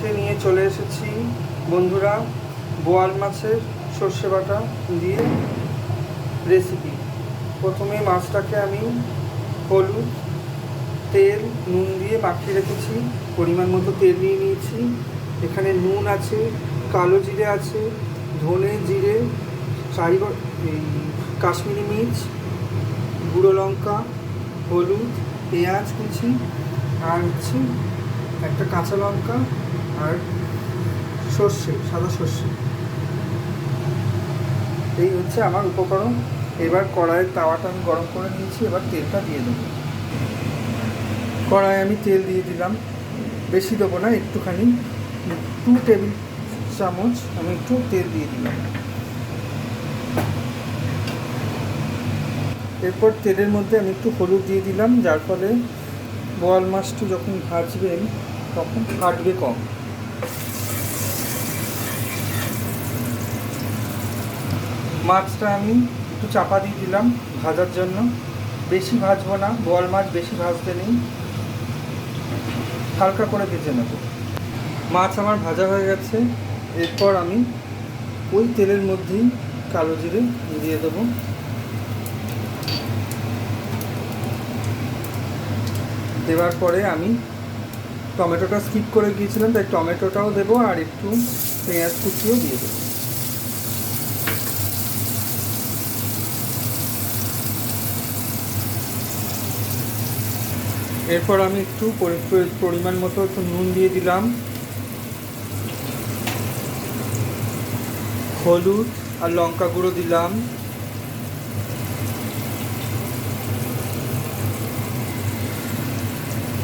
আজকে নিয়ে চলে এসেছি বন্ধুরা বোয়াল মাছের সর্ষে বাটা দিয়ে রেসিপি। প্রথমে মাছটাকে আমি হলুদ, তেল, নুন দিয়ে মাখিয়ে রেখেছি। পরিমাণ মতো তেল নিয়ে নিয়েছি। এখানে নুন আছে, কালো জিরে আছে, ধনে জিরে, কাশ্মীরি মির্চ, গুঁড়ো লঙ্কা, হলুদ, পেঁয়াজ কুচি, আর হচ্ছে একটা কাঁচা লঙ্কা আর সর্ষে, সাদা সর্ষে। এই হচ্ছে আমার উপকরণ। এবার কড়াইয়ের তাওয়াটা আমি গরম করে নিয়েছি। এবার তেলটা দিয়ে দেবো। কড়াইয়ে আমি তেল দিয়ে দিলাম, বেশি দেবো না, একটুখানি 2 টেবিল চামচ আমি একটু তেল দিয়ে দিলাম। এরপর তেলের মধ্যে আমি একটু হলুদ দিয়ে দিলাম, যার ফলে বোয়াল মাছটা যখন ভাজবেন তখন ফাটবে কম। মাছটা আমি একটু চাপা দিয়ে দিলাম ভাজার জন্য। বেশি ভাজবো না, বোয়াল মাছ বেশি ভাজতে নেই, হালকা করে ভেজে নেব। মাছ আমার ভাজা হয়ে গেছে। এরপর আমি ওই তেলের মধ্যেই কালো জিরে দিয়ে দেবো। দেওয়ার পরে আমি টমেটোটা স্কিপ করে গিয়েছিলাম, তাই টমেটোটাও দেবো আর একটু পেঁয়াজ কুচিও দিয়ে দেবো। এরপর আমি একটু পরিমাণ মতো একটু নুন দিয়ে দিলাম, হলুদ আর লঙ্কা গুঁড়ো দিলাম,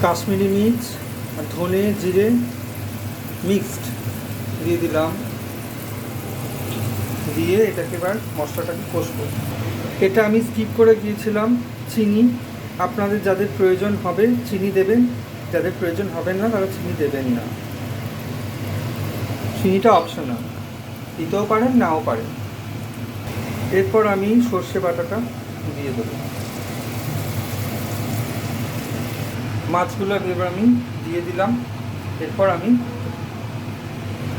কাশ্মীরি মির্চ আর ধনে জিরে মিক্সড দিয়ে দিলাম। দিয়ে এটাকে এবার মশলাটাকে কষবো। এটা আমি স্কিপ করে গিয়েছিলাম চিনি। আপনাদের যাদের প্রয়োজন হবে চিনি দেবেন, যাদের প্রয়োজন হবে না তারা চিনি দেবেন না। চিনিটা অপশনাল, দিতেও পারেন নাও পারেন। এরপর আমি সর্ষে বাটাটা দিয়ে দেবো। মাছগুলো এবার আমি দিয়ে দিলাম। এরপর আমি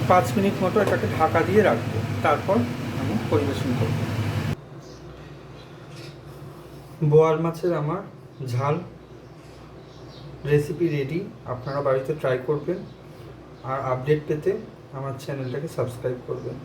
5 মিনিট মতো এটাকে ঢাকা দিয়ে রাখবো, তারপর আমি পরিবেশন করব। বোয়াল মাছের আমার ঝাল রেসিপি রেডি। আপনারা বাড়িতে ট্রাই করবেন, আর আপডেট পেতে আমার চ্যানেলটাকে সাবস্ক্রাইব করবেন।